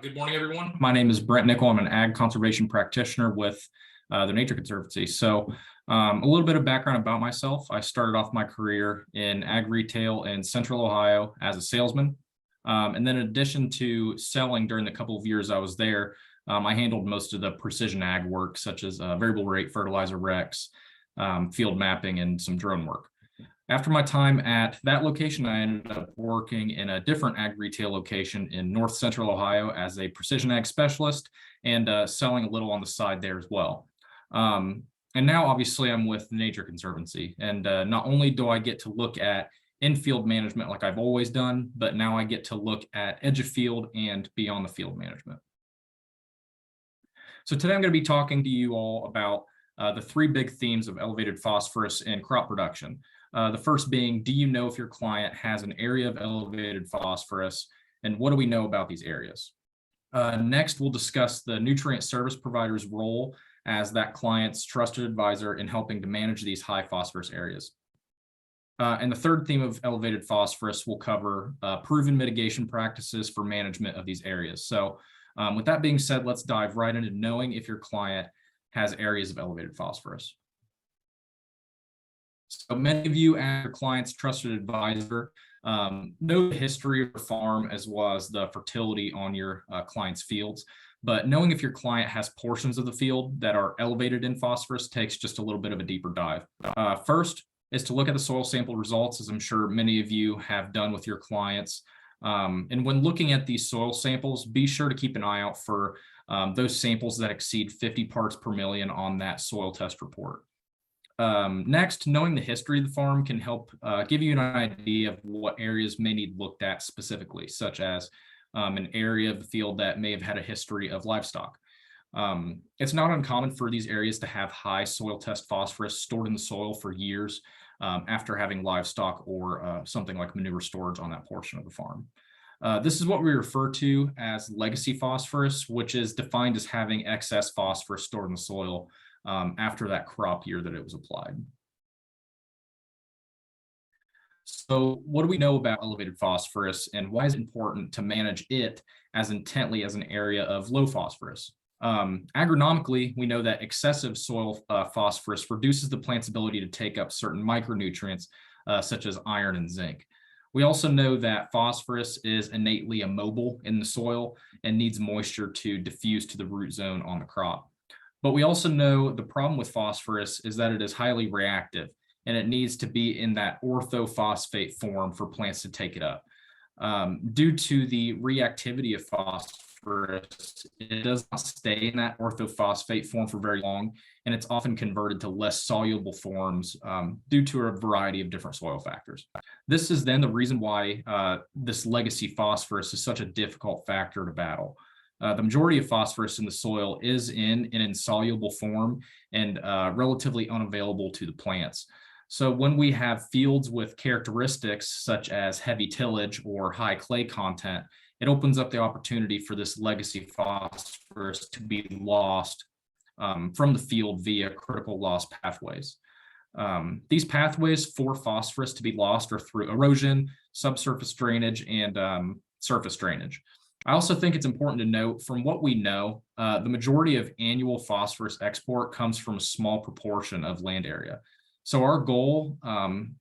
Good morning, everyone. My name is Brent Nicol. I'm an ag conservation practitioner with the Nature Conservancy. So a little bit of background about myself. I started off my career in ag retail in Central Ohio as a salesman. And then in addition to selling during the couple of years I was there, I handled most of the precision ag work, such as variable rate fertilizer recs, field mapping, and some drone work. After my time at that location, I ended up working in a different ag retail location in North Central Ohio as a precision ag specialist and selling a little on the side there as well. And now, obviously, I'm with the Nature Conservancy. And not only do I get to look at in-field management like I've always done, but now I get to look at edge of field and beyond the field management. So today I'm going to be talking to you all about the three big themes of elevated phosphorus in crop production. The first being, do you know if your client has an area of elevated phosphorus, and what do we know about these areas? Next, we'll discuss the nutrient service provider's role as that client's trusted advisor in helping to manage these high phosphorus areas. And the third theme of elevated phosphorus will cover proven mitigation practices for management of these areas. So with that being said, let's dive right into knowing if your client has areas of elevated phosphorus. So many of you, as your client's trusted advisor, know the history of your farm as well as the fertility on your client's fields. But knowing if your client has portions of the field that are elevated in phosphorus takes just a little bit of a deeper dive. First is to look at the soil sample results, as I'm sure many of you have done with your clients. And when looking at these soil samples, be sure to keep an eye out for those samples that exceed 50 parts per million on that soil test report. Next, knowing the history of the farm can help give you an idea of what areas may need looked at specifically, such as an area of the field that may have had a history of livestock. It's not uncommon for these areas to have high soil test phosphorus stored in the soil for years after having livestock or something like manure storage on that portion of the farm. This is what we refer to as legacy phosphorus, which is defined as having excess phosphorus stored in the soil after that crop year that it was applied. So what do we know about elevated phosphorus, and why is it important to manage it as intently as an area of low phosphorus? Agronomically, we know that excessive soil phosphorus reduces the plant's ability to take up certain micronutrients such as iron and zinc. We also know that phosphorus is innately immobile in the soil and needs moisture to diffuse to the root zone on the crop. But we also know the problem with phosphorus is that it is highly reactive, and it needs to be in that orthophosphate form for plants to take it up. Due to the reactivity of phosphorus, it does not stay in that orthophosphate form for very long, and it's often converted to less soluble forms due to a variety of different soil factors. This is then the reason why this legacy phosphorus is such a difficult factor to battle. The majority of phosphorus in the soil is in an insoluble form and relatively unavailable to the plants. So when we have fields with characteristics such as heavy tillage or high clay content, it opens up the opportunity for this legacy phosphorus to be lost from the field via critical loss pathways. These pathways for phosphorus to be lost are through erosion, subsurface drainage, and surface drainage. I also think it's important to note, from what we know, the majority of annual phosphorus export comes from a small proportion of land area. So our goal,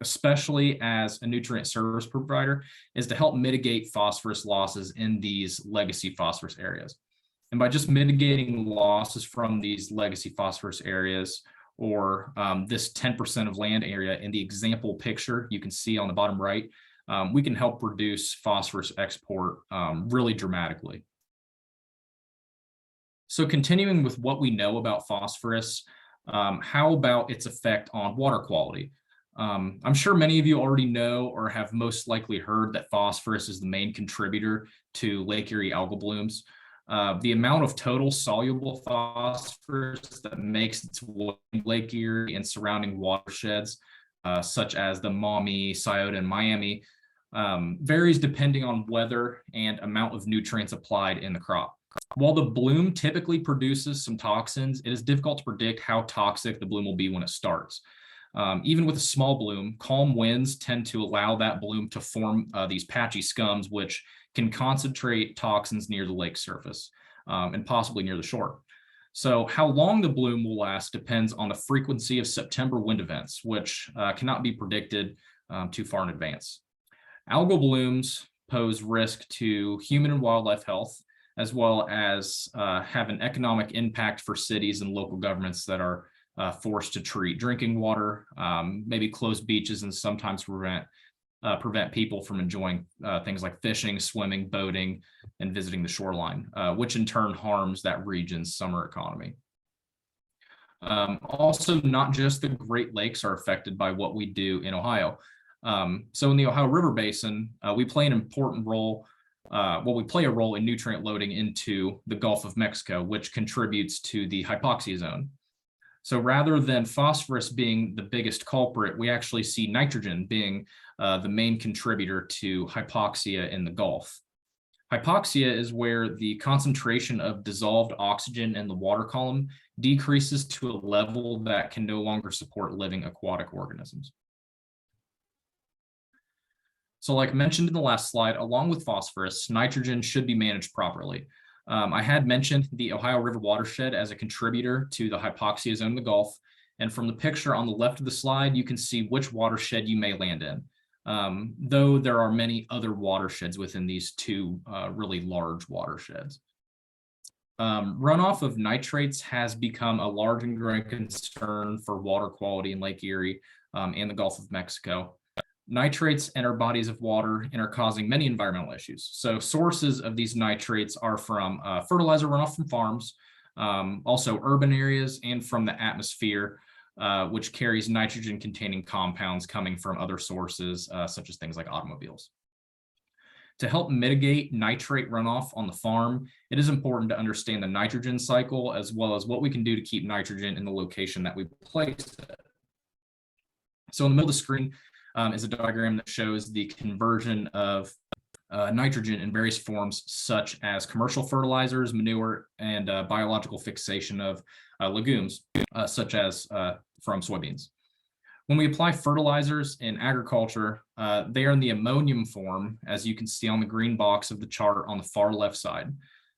especially as a nutrient service provider, is to help mitigate phosphorus losses in these legacy phosphorus areas. And by just mitigating losses from these legacy phosphorus areas, or this 10% of land area in the example picture you can see on the bottom right, we can help reduce phosphorus export really dramatically. So continuing with what we know about phosphorus, how about its effect on water quality? I'm sure many of you already know or have most likely heard that phosphorus is the main contributor to Lake Erie algal blooms. The amount of total soluble phosphorus that makes its way in Lake Erie and surrounding watersheds, such as the Maumee, Scioto, and Miami, varies depending on weather and amount of nutrients applied in the crop. While the bloom typically produces some toxins, it is difficult to predict how toxic the bloom will be when it starts. Even with a small bloom, calm winds tend to allow that bloom to form these patchy scums, which can concentrate toxins near the lake surface and possibly near the shore. So how long the bloom will last depends on the frequency of September wind events, which cannot be predicted too far in advance. Algal blooms pose risk to human and wildlife health, as well as have an economic impact for cities and local governments that are forced to treat drinking water, maybe close beaches, and sometimes prevent people from enjoying things like fishing, swimming, boating, and visiting the shoreline, which in turn harms that region's summer economy. Also, not just the Great Lakes are affected by what we do in Ohio. So in the Ohio River Basin, we play an important role. We play a role in nutrient loading into the Gulf of Mexico, which contributes to the hypoxia zone. So rather than phosphorus being the biggest culprit, we actually see nitrogen being the main contributor to hypoxia in the Gulf. Hypoxia is where the concentration of dissolved oxygen in the water column decreases to a level that can no longer support living aquatic organisms. So like mentioned in the last slide, along with phosphorus, nitrogen should be managed properly. I had mentioned the Ohio River watershed as a contributor to the hypoxia zone in the Gulf. And from the picture on the left of the slide, you can see which watershed you may land in, though there are many other watersheds within these two really large watersheds. Runoff of nitrates has become a large and growing concern for water quality in Lake Erie and the Gulf of Mexico. Nitrates enter bodies of water and are causing many environmental issues. So sources of these nitrates are from fertilizer runoff from farms, also urban areas, and from the atmosphere, which carries nitrogen-containing compounds coming from other sources, such as things like automobiles. To help mitigate nitrate runoff on the farm, it is important to understand the nitrogen cycle, as well as what we can do to keep nitrogen in the location that we place it. So in the middle of the screen, is a diagram that shows the conversion of nitrogen in various forms, such as commercial fertilizers, manure, and biological fixation of legumes, such as from soybeans. When we apply fertilizers in agriculture, they are in the ammonium form, as you can see on the green box of the chart on the far left side.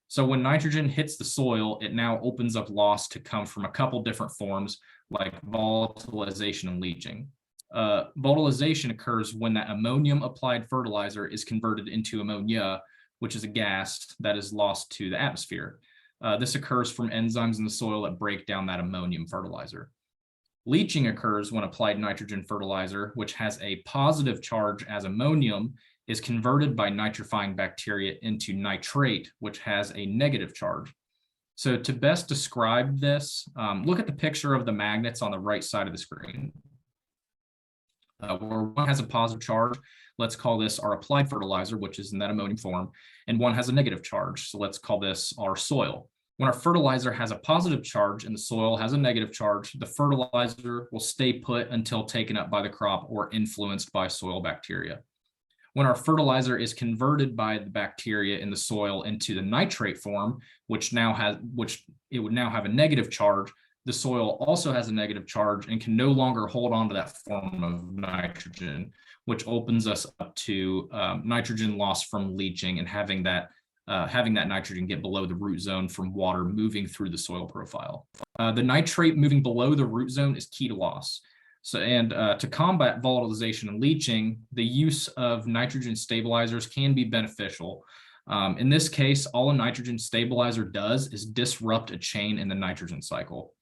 So when nitrogen hits the soil, it now opens up loss to come from a couple different forms, like volatilization and leaching. Volatilization occurs when that ammonium applied fertilizer is converted into ammonia, which is a gas that is lost to the atmosphere. This occurs from enzymes in the soil that break down that ammonium fertilizer. Leaching occurs when applied nitrogen fertilizer, which has a positive charge as ammonium, is converted by nitrifying bacteria into nitrate, which has a negative charge. So to best describe this, look at the picture of the magnets on the right side of the screen. Where one has a positive charge, let's call this our applied fertilizer, which is in that ammonium form, and one has a negative charge, so let's call this our soil. When our fertilizer has a positive charge and the soil has a negative charge, the fertilizer will stay put until taken up by the crop or influenced by soil bacteria. When our fertilizer is converted by the bacteria in the soil into the nitrate form, which it would now have a negative charge, the soil also has a negative charge and can no longer hold on to that form of nitrogen, which opens us up to nitrogen loss from leaching and having that nitrogen get below the root zone from water moving through the soil profile. The nitrate moving below the root zone is key to loss. So, to combat volatilization and leaching, the use of nitrogen stabilizers can be beneficial. In this case, all a nitrogen stabilizer does is disrupt a chain in the nitrogen cycle.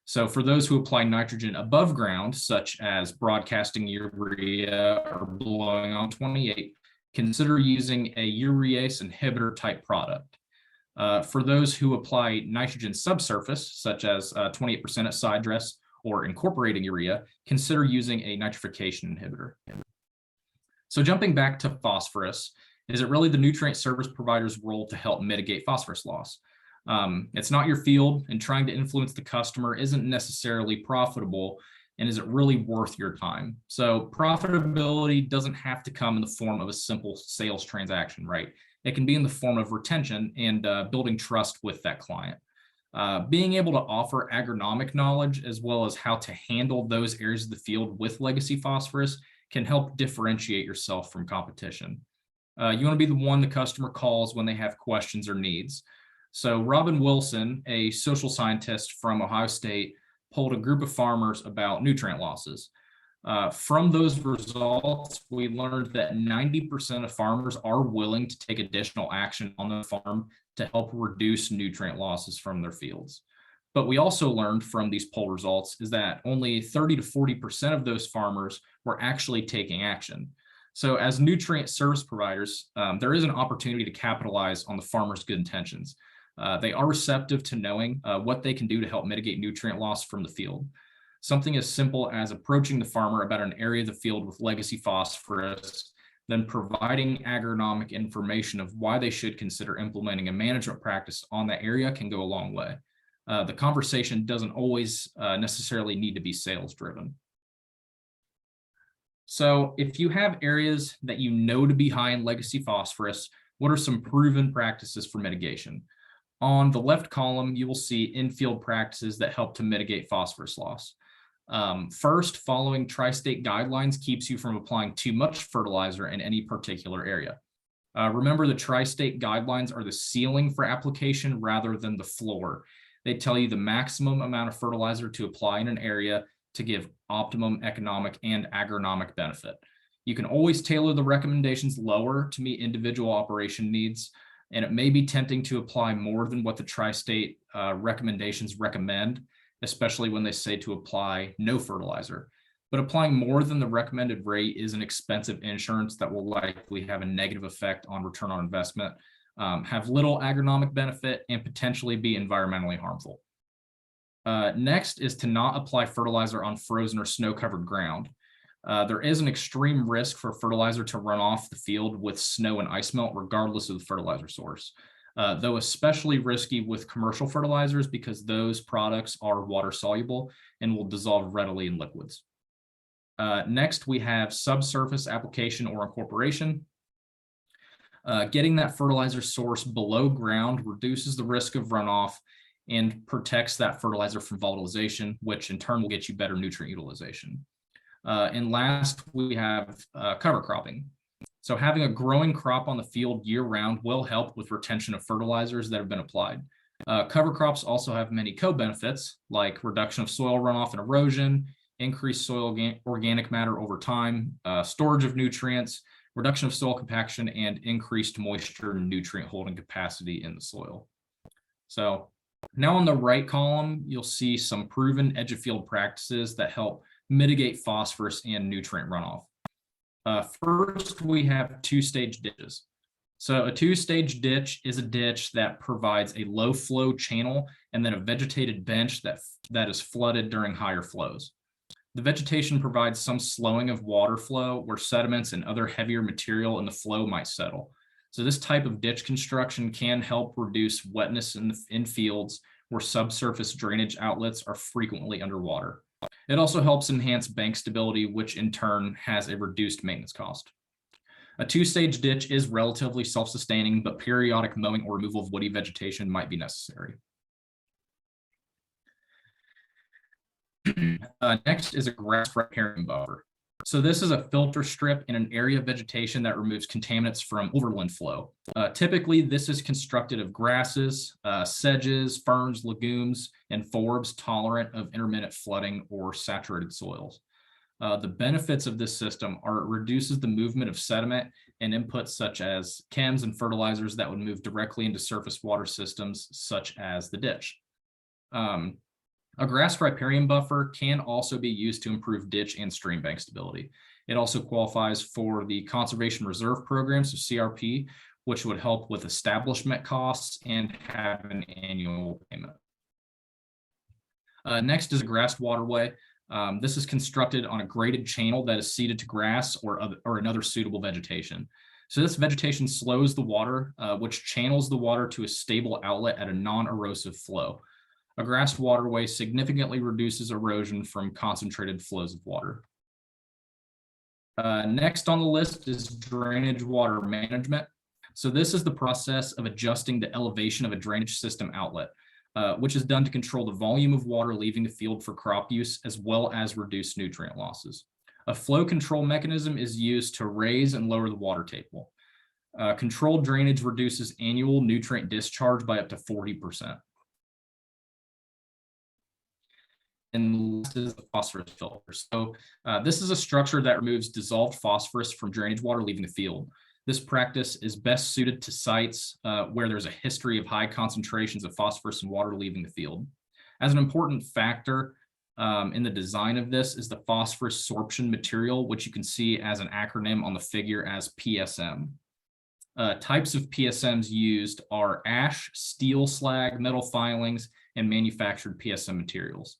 So for those who apply nitrogen above ground, such as broadcasting urea or blowing on 28, consider using a urease inhibitor type product. For those who apply nitrogen subsurface, such as 28% at side dress or incorporating urea, consider using a nitrification inhibitor. So jumping back to phosphorus, is it really the nutrient service provider's role to help mitigate phosphorus loss? It's not your field, and trying to influence the customer isn't necessarily profitable. And is it really worth your time? So profitability doesn't have to come in the form of a simple sales transaction, right? It can be in the form of retention and building trust with that client. Being able to offer agronomic knowledge as well as how to handle those areas of the field with legacy phosphorus can help differentiate yourself from competition. You want to be the one the customer calls when they have questions or needs. So Robin Wilson, a social scientist from Ohio State, polled a group of farmers about nutrient losses. From those results, we learned that 90% of farmers are willing to take additional action on the farm to help reduce nutrient losses from their fields. But we also learned from these poll results is that only 30 to 40% of those farmers were actually taking action. So as nutrient service providers, there is an opportunity to capitalize on the farmers' good intentions. They are receptive to knowing what they can do to help mitigate nutrient loss from the field. Something as simple as approaching the farmer about an area of the field with legacy phosphorus, then providing agronomic information of why they should consider implementing a management practice on that area can go a long way. The conversation doesn't always necessarily need to be sales driven. So if you have areas that you know to be high in legacy phosphorus, what are some proven practices for mitigation? On the left column, you will see in-field practices that help to mitigate phosphorus loss. First, following tri-state guidelines keeps you from applying too much fertilizer in any particular area. Remember, the tri-state guidelines are the ceiling for application rather than the floor. They tell you the maximum amount of fertilizer to apply in an area to give optimum economic and agronomic benefit. You can always tailor the recommendations lower to meet individual operation needs, and it may be tempting to apply more than what the tri-state recommendations recommend, especially when they say to apply no fertilizer. But applying more than the recommended rate is an expensive insurance that will likely have a negative effect on return on investment, have little agronomic benefit, and potentially be environmentally harmful. Next is to not apply fertilizer on frozen or snow-covered ground. There is an extreme risk for fertilizer to run off the field with snow and ice melt, regardless of the fertilizer source. Though especially risky with commercial fertilizers because those products are water soluble and will dissolve readily in liquids. Next, we have subsurface application or incorporation. Getting that fertilizer source below ground reduces the risk of runoff and protects that fertilizer from volatilization, which in turn will get you better nutrient utilization. And last, we have cover cropping. So having a growing crop on the field year-round will help with retention of fertilizers that have been applied. Cover crops also have many co-benefits like reduction of soil runoff and erosion, increased soil organic matter over time, storage of nutrients, reduction of soil compaction, and increased moisture and nutrient holding capacity in the soil. So now on the right column, you'll see some proven edge of field practices that help mitigate phosphorus and nutrient runoff. First, we have two-stage ditches. So a two-stage ditch is a ditch that provides a low flow channel and then a vegetated bench that is flooded during higher flows. The vegetation provides some slowing of water flow where sediments and other heavier material in the flow might settle. So this type of ditch construction can help reduce wetness in fields where subsurface drainage outlets are frequently underwater. It also helps enhance bank stability, which in turn has a reduced maintenance cost. A two-stage ditch is relatively self-sustaining, but periodic mowing or removal of woody vegetation might be necessary. Next is a grass riparian buffer. So this is a filter strip in an area of vegetation that removes contaminants from overland flow. Typically, this is constructed of grasses, sedges, ferns, legumes, and forbs tolerant of intermittent flooding or saturated soils. The benefits of this system are it reduces the movement of sediment and inputs such as chems and fertilizers that would move directly into surface water systems such as the ditch. A grass riparian buffer can also be used to improve ditch and stream bank stability. It also qualifies for the Conservation Reserve Program, so CRP, which would help with establishment costs and have an annual payment. Next is a grass waterway. This is constructed on a graded channel that is seeded to grass or another suitable vegetation. So this vegetation slows the water, which channels the water to a stable outlet at a non-erosive flow. A grass waterway significantly reduces erosion from concentrated flows of water. Next on the list is drainage water management. So this is the process of adjusting the elevation of a drainage system outlet. which is done to control the volume of water leaving the field for crop use, as well as reduce nutrient losses. A flow control mechanism is used to raise and lower the water table. Controlled drainage reduces annual nutrient discharge by up to 40%. And last is the phosphorus filter. So this is a structure that removes dissolved phosphorus from drainage water leaving the field. This practice is best suited to sites where there's a history of high concentrations of phosphorus in water leaving the field. As an important factor in the design of this is the phosphorus sorption material, which you can see as an acronym on the figure as PSM. Types of PSMs used are ash, steel slag, metal filings, and manufactured PSM materials.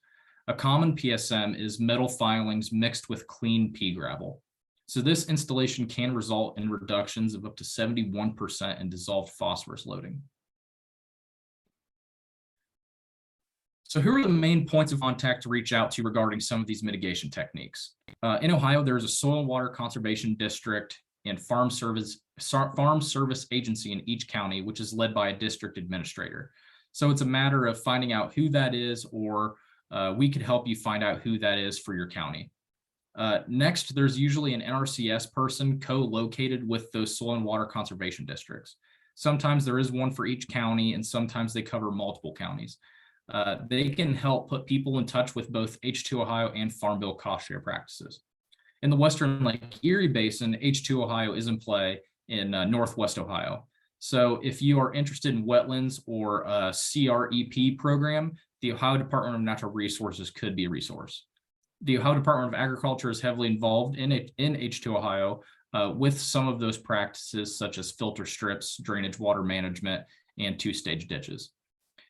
A common PSM is metal filings mixed with clean pea gravel. So this installation can result in reductions of up to 71% in dissolved phosphorus loading. So who are the main points of contact to reach out to regarding some of these mitigation techniques? In Ohio, there is a soil and water conservation district and farm service agency in each county, which is led by a district administrator. So it's a matter of finding out who that is, or we could help you find out who that is for your county. Next, there's usually an NRCS person co-located with those soil and water conservation districts. Sometimes there is one for each county, and sometimes they cover multiple counties. They can help put people in touch with both H2 Ohio and Farm Bill cost share practices. In the Western Lake Erie Basin, H2 Ohio is in play in Northwest Ohio. So if you are interested in wetlands or a CREP program, the Ohio Department of Natural Resources could be a resource. The Ohio Department of Agriculture is heavily involved in H2 Ohio with some of those practices, such as filter strips, drainage water management, and two-stage ditches.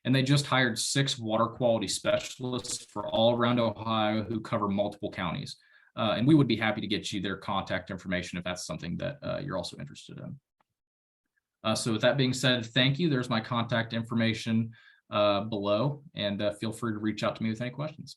And they just hired 6 water quality specialists for all around Ohio who cover multiple counties. And we would be happy to get you their contact information if that's something that you're also interested in. So with that being said, thank you. There's my contact information below, and feel free to reach out to me with any questions.